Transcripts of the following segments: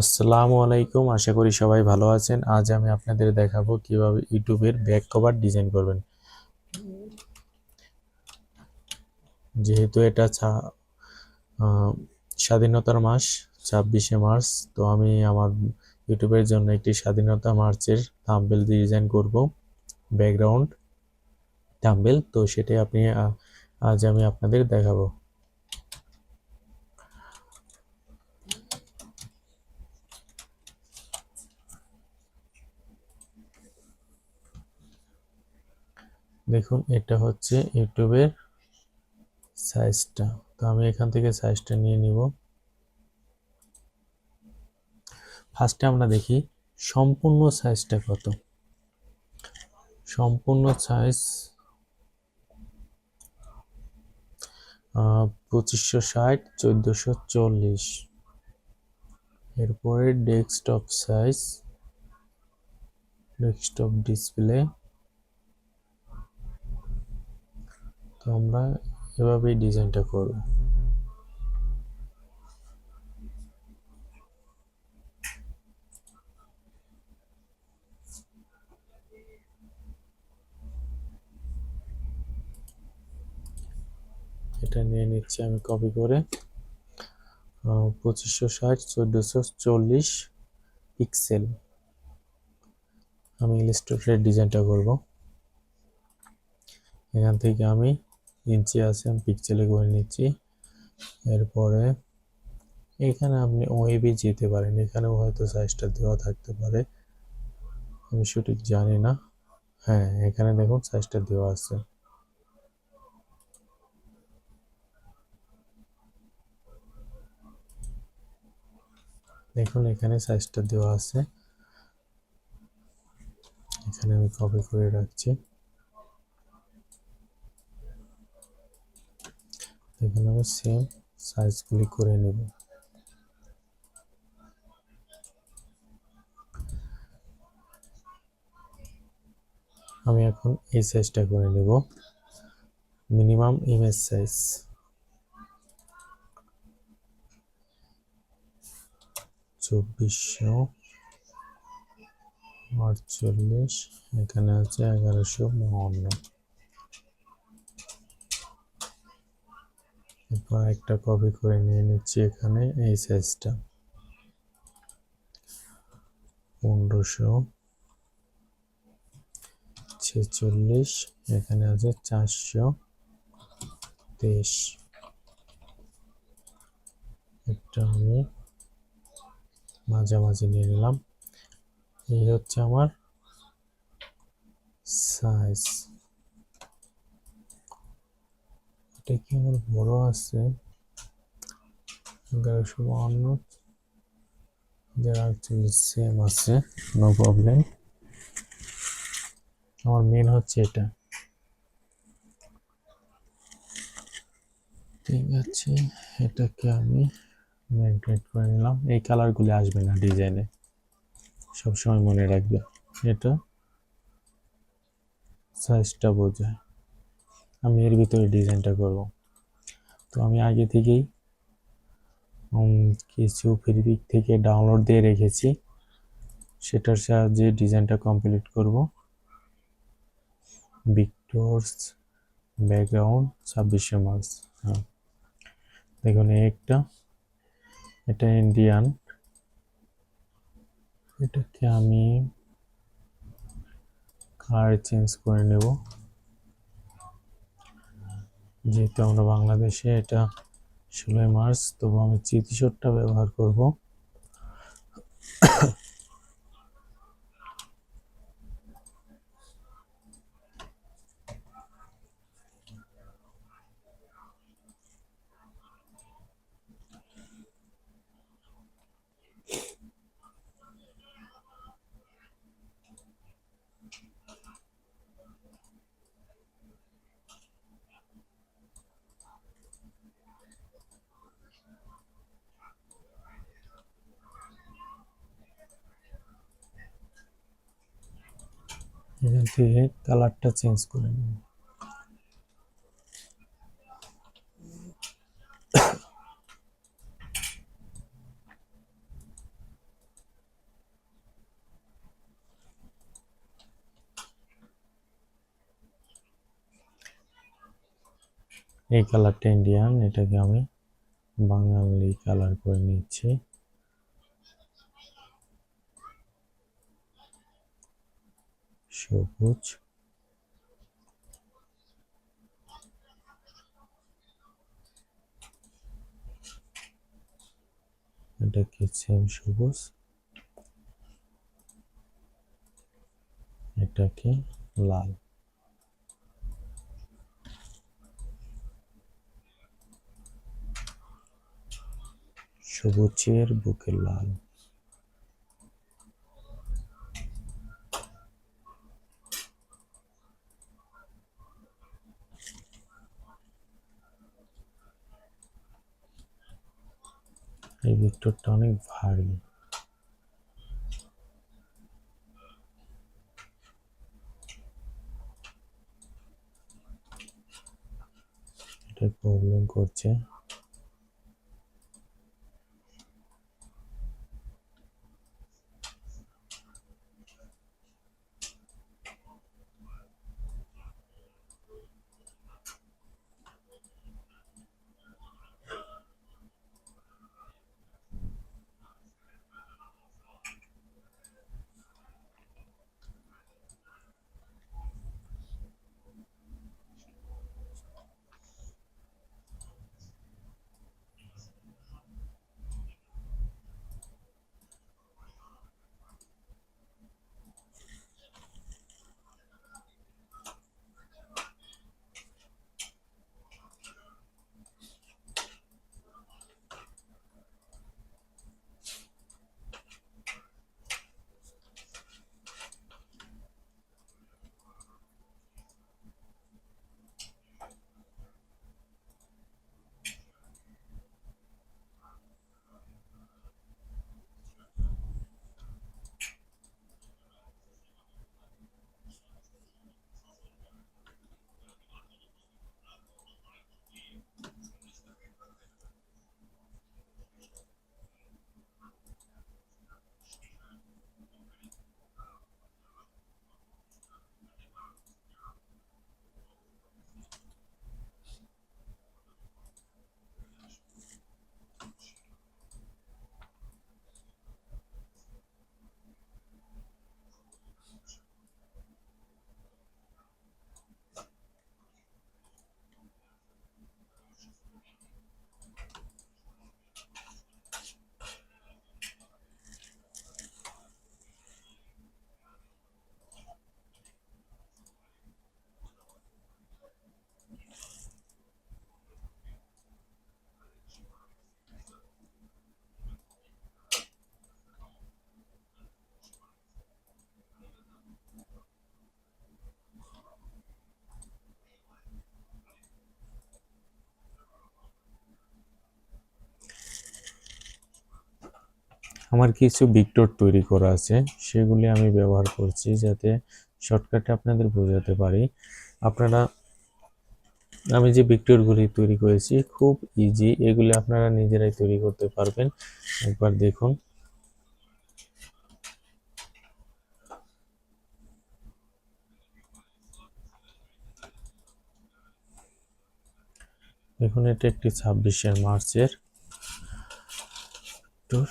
আসসালামু আলাইকুম, আশা করি সবাই ভালো আছেন। আজ আমি আপনাদের দেখাবো কিভাবে ইউটিউবের ব্যাক কভার ডিজাইন করবেন। যেহেতু এটা স্বাধীনতার মাস 26শে মার্চ, তো আমি আমার ইউটিউবের জন্য একটি স্বাধীনতা মার্চের থাম্বনেল ডিজাইন করব, ব্যাকগ্রাউন্ড থাম্বনেল। তো সেটাই আজ আমি আপনাদের দেখাবো। দেখুন, এটা হচ্ছে ইউটিউবের সাইজটা। তো আমি এখান থেকে সাইজটা নিয়ে নিব। ফার্স্টে আমরা দেখি সম্পূর্ণ সাইজটা কত। সম্পূর্ণ সাইজ 2560 1440। এরপরে ডেস্কটপ সাইজ, ডেস্কটপ ডিসপ্লে। তো আমরা এভাবেই ডিজাইনটা করব। এটা নিয়ে নিচ্ছি আমি কপি করে। 2560 1440 পিক্সেল আমি ইলাস্ট্রেটরের ডিজাইনটা করব। এখান থেকে আমি ইঞ্চি আছে, আমি পিক্সেলে করে নিচ্ছি। এরপরে এখানে আপনি ওয়েবে যেতে পারেন, এখানেও হয়তো সাইজটা দেওয়া থাকতে পারে, আমি সঠিক জানি না। হ্যাঁ, এখানে দেখুন সাইজটা দেওয়া আছে। দেখুন এখানে সাইজটা দেওয়া আছে, এখানে আমি কপি করে রাখছি। এখানে আমি সেম সাইজগুলি করে নেব। আমি এখন এই সাইজটা করে নেব, মিনিমাম ইমেজ সাইজ 2448, এখানে আছে 1152। এরপর একটা কপি করে নিয়ে নিচ্ছি, এখানে এই সাইজটা 1546, এখানে আছে 423। একটা আমি মাঝামাঝি নিয়ে নিলাম। এই হচ্ছে আমার সাইজ। এটা কি আমার বড় আছে? 1152 যারা অ্যাকচুয়ালি সেম আছে, নো প্রবলেম। আমার মেন হচ্ছে এটা। ঠিক আছে, এটাকে আমি ম্যাগনেট করে নিলাম। এই কালারগুলি আসবে না ডিজাইনে, সবসময় মনে রাখবে। এটা সাইজটা বোঝায়। আমি এর ভিতরে ডিজাইনটা করব। তো আমি আগে থেকেই কিছু ফেব্রিক থেকে ডাউনলোড দিয়ে রেখেছি, সেটার সাহায্যে ডিজাইনটা কমপ্লিট করব। ভিক্টরস ব্যাকগ্রাউন্ড 26শে মার্চ। হ্যাঁ, দেখুন একটা, এটা ইন্ডিয়ান। এটাকে আমি কালার চেঞ্জ করে নেব, যেহেতু আমরা বাংলাদেশে। এটা 16 মার্চ, তবু আমি চিত্রশটটা ব্যবহার করব। এখান থেকে কালারটা চেঞ্জ করে নেব। এই কালারটা ইন্ডিয়ান, এটাকে আমি বাঙালি কালার করে নিচ্ছি। সবুজ, এটাকে সেম সবুজ, এটাকে লাল। সবুজের বুকে লাল। এই ভিক্টরটা অনেক ভারী। এটা প্রবলেম করছে। আমার কিছু ভিক্টর তৈরি করা আছে, সেগুলি আমি ব্যবহার করছি যাতে শর্টকাটে আপনাদের বোঝাতে পারি। আপনারা, আমি যে ভিক্টরগুলি তৈরি করেছি খুব ইজি, এগুলি আপনারা নিজেরাই তৈরি করতে পারবেন। একবার দেখুন। দেখুন, এটা একটি 26শে মার্চের ভিক্টর।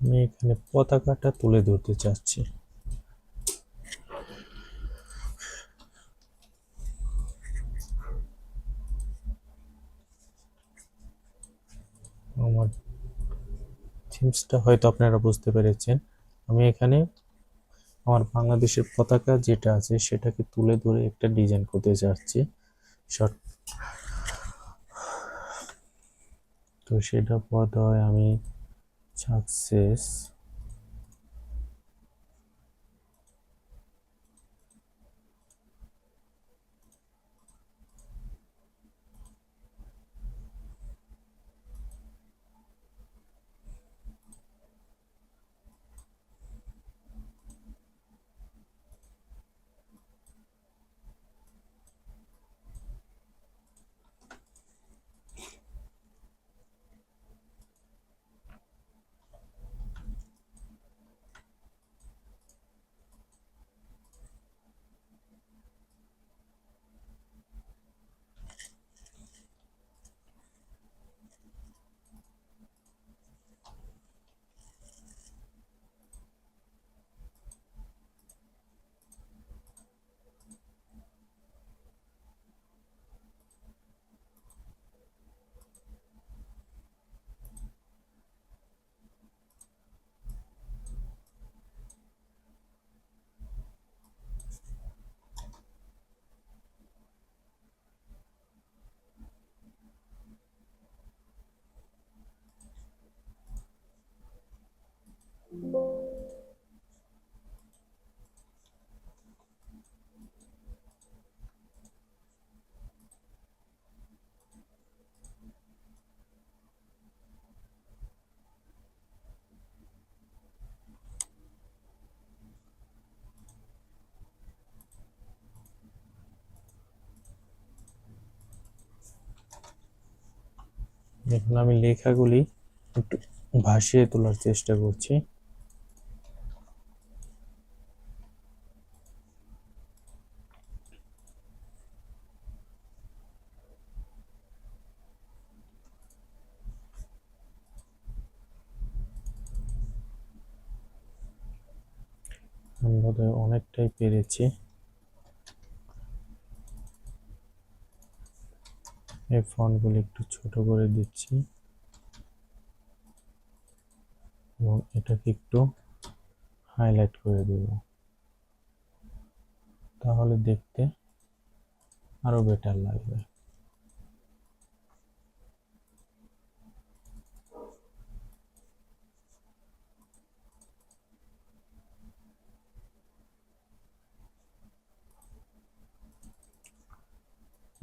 আমি এখানে পতাকাটা তুলে ধরতে চাচ্ছি। আমার থিমসটা হয়তো আপনারা বুঝতে পেরেছেন। আমি এখানে আমার বাংলাদেশের পতাকা যেটা আছে সেটাকে তুলে ধরে একটা ডিজাইন করতে চাচ্ছি শর্ট। তো সেটা পদ হয় আমি সাকসেস। এখন আমি লেখাগুলি একটু ভাসিয়ে তোলার চেষ্টা করছি। আমি বোধহয় অনেকটাই পেরেছি। এই ফন্টগুলি একটু ছোট করে দিচ্ছি এবং এটাকে একটু হাইলাইট করে দেব, তাহলে দেখতে আরো বেটার লাগবে।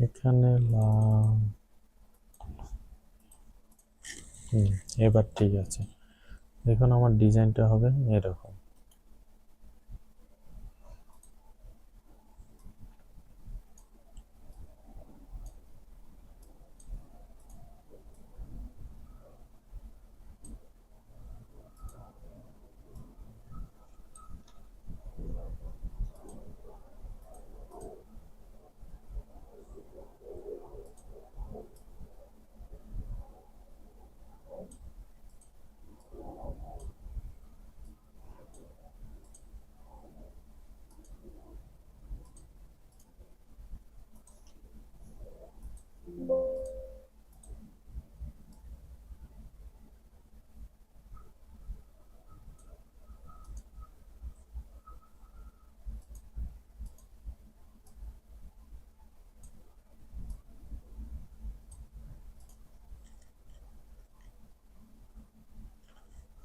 এখানে এবার ঠিক আছে। দেখুন আমার ডিজাইনটা হবে এরকম।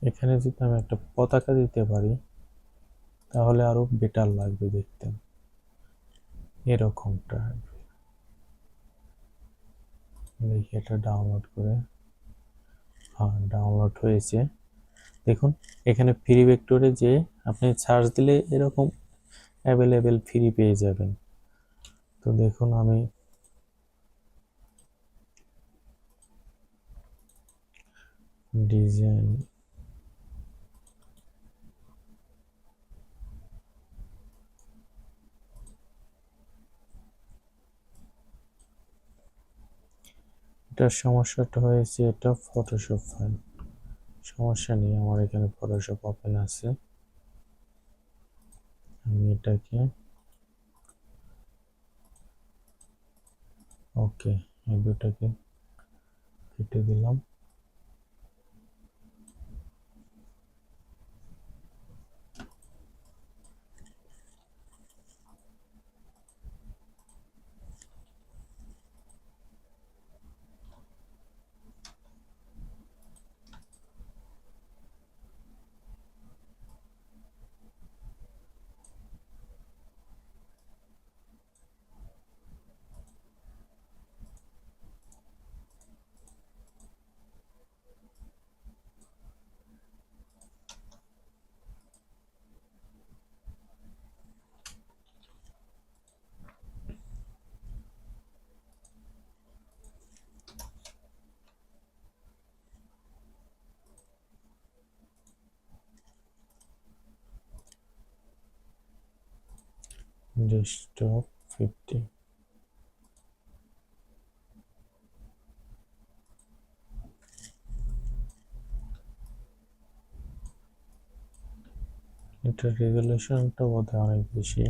এখানে যদি আমি একটা পতাকা দিতে পারি তাহলে আরো বেটার লাগবে দেখতে, এরকমটা। দেখি এটা ডাউনলোড করে। হ্যাঁ, ডাউনলোড হয়েছে। দেখুন এখানে ফ্রি ভেক্টরে যে আপনি সার্চ দিলে এরকম অ্যাভেলেবেল ফ্রি পেয়ে যাবেন। তো দেখুন আমি ডিজাইন এটার সমস্যাটা হয়েছে, এটা ফটোশপ ফাইল সমস্যা নেই, আমার এখানে ফটোশপ ওপেন আছে। আমি এটাকে ওকে, এই দুটাকে কেটে দিলাম। ডেস্কটপ 50, এটার রেজলিউশনটা বোধহয় অনেক বেশি।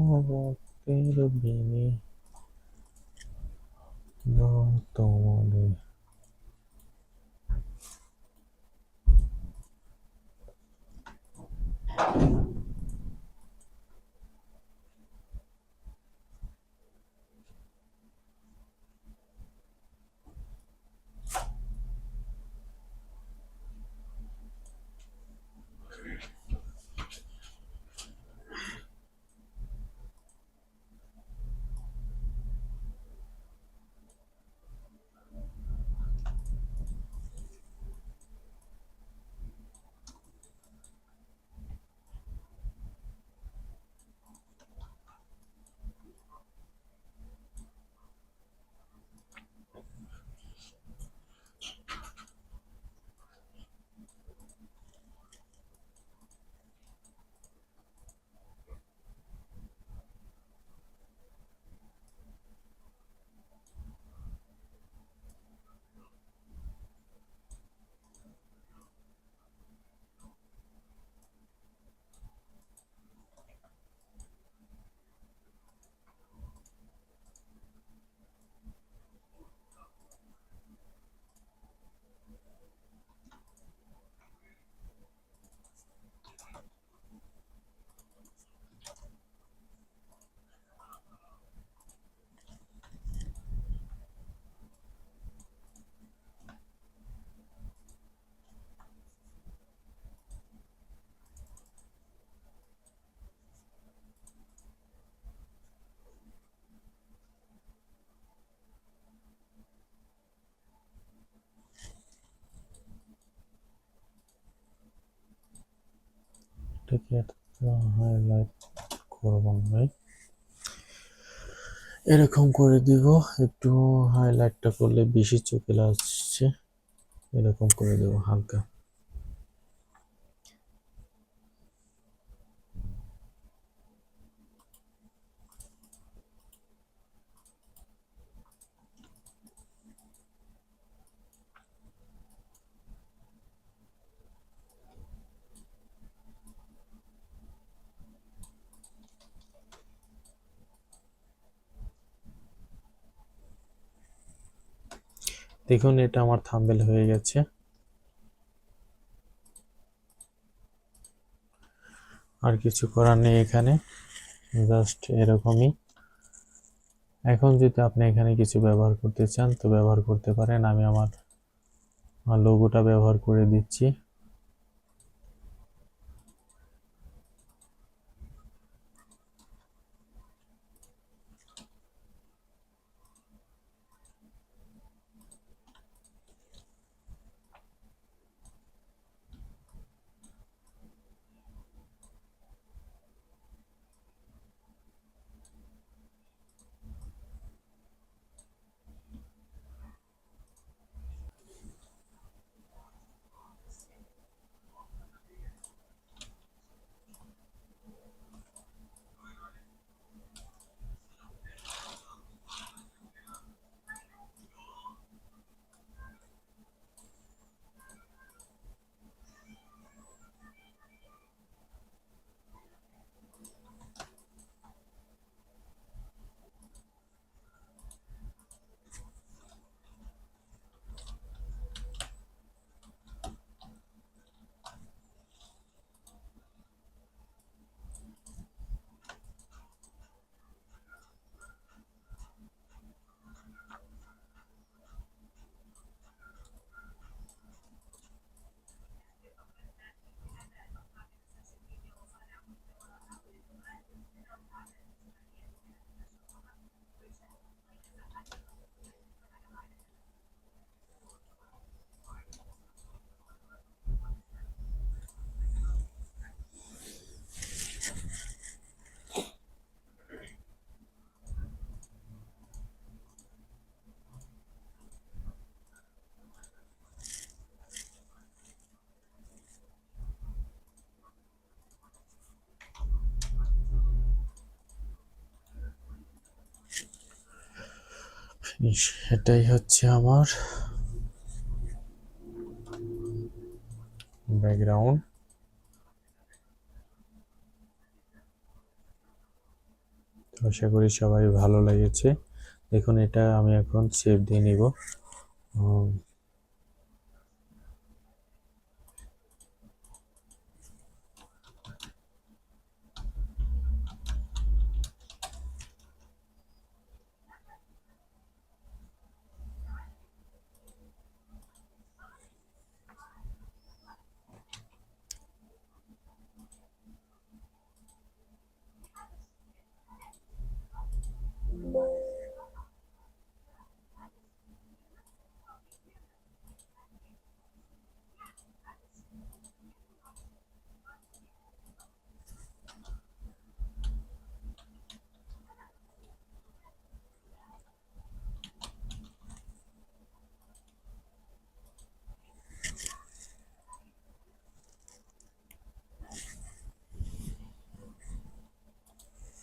সাগরের বিনে তোমাদের এটাকে হাইলাইট করব ভাই, এরকম করে দিব। একটু হাইলাইটটা করলে বেশি চোখে লাগছে, এরকম করে দেব হালকা। দেখুন এটা আমার থাম্বনেল হয়ে গেছে। আর কিছু করার নেই এখানে, জাস্ট এরকমই। এখন যদি আপনি এখানে কিছু ব্যবহার করতে চান তো ব্যবহার করতে পারেন। আমি আমার লোগোটা ব্যবহার করে দিচ্ছি। এটাই হচ্ছে আমার ব্যাকগ্রাউন্ড। আশা করি সবাই ভালো লেগেছে। দেখুন এটা আমি এখন সেভ দিয়ে নিব।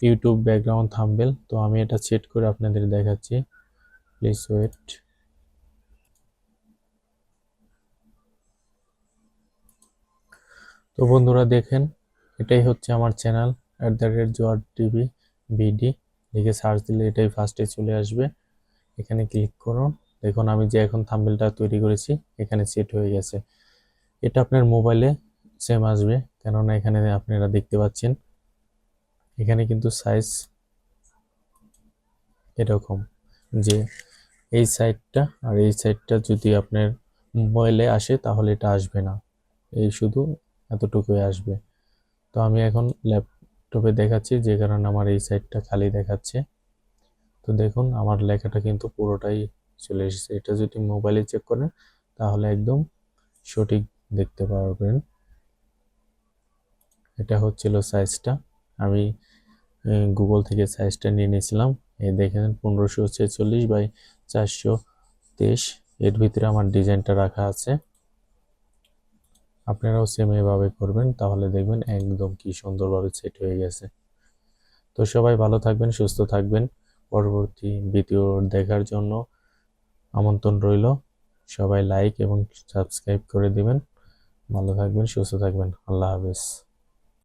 ইউটিউব ব্যাকগ্রাউন্ড থাম্বনেল, তো আমি এটা সেট করে আপনাদের দেখাচ্ছি, প্লিজ ওয়েট। তো বন্ধুরা দেখেন, এটাই হচ্ছে আমার চ্যানেল @জোয়ার টিভি বিডি, লিখে সার্চ দিলে এটাই ফার্স্টে চলে আসবে। এখানে ক্লিক করুন। দেখুন আমি যে এখন থাম্বনেলটা তৈরি করেছি এখানে সেট হয়ে গেছে। এটা আপনার মোবাইলে সেম আসবে, কেননা এখানে আপনারা দেখতে পাচ্ছেন এখানে কিন্তু সাইজ এরকম, যে এই সাইডটা আর এই সাইডটা যদি আপনার মোবাইলে আসে তাহলে এটা আসবে না, এই শুধু এতটুকুই আসবে। তো আমি এখন ল্যাপটপে দেখাচ্ছি যে কারণে আমার এই সাইডটা খালি দেখাচ্ছে। তো দেখুন আমার লেখাটা কিন্তু পুরোটাই চলে এসেছে। এটা যদি মোবাইলে চেক করেন তাহলে একদম সঠিক দেখতে পারবেন। এটা হচ্ছিল সাইজটা, আমি গুগল থেকে সাইজটা নিয়ে নিয়েছিলাম। এই দেখেন 1546 বাই 423, এর ভিতরে আমার ডিজাইনটা রাখা আছে। আপনারাও সেম এভাবে করবেন, তাহলে দেখবেন একদম কি সুন্দরভাবে সেট হয়ে গেছে। তো সবাই ভালো থাকবেন, সুস্থ থাকবেন। পরবর্তী ভিডিও দেখার জন্য আমন্ত্রণ রইল। সবাই লাইক এবং সাবস্ক্রাইব করে দিবেন। ভালো থাকবেন, সুস্থ থাকবেন। আল্লাহ হাফেজ।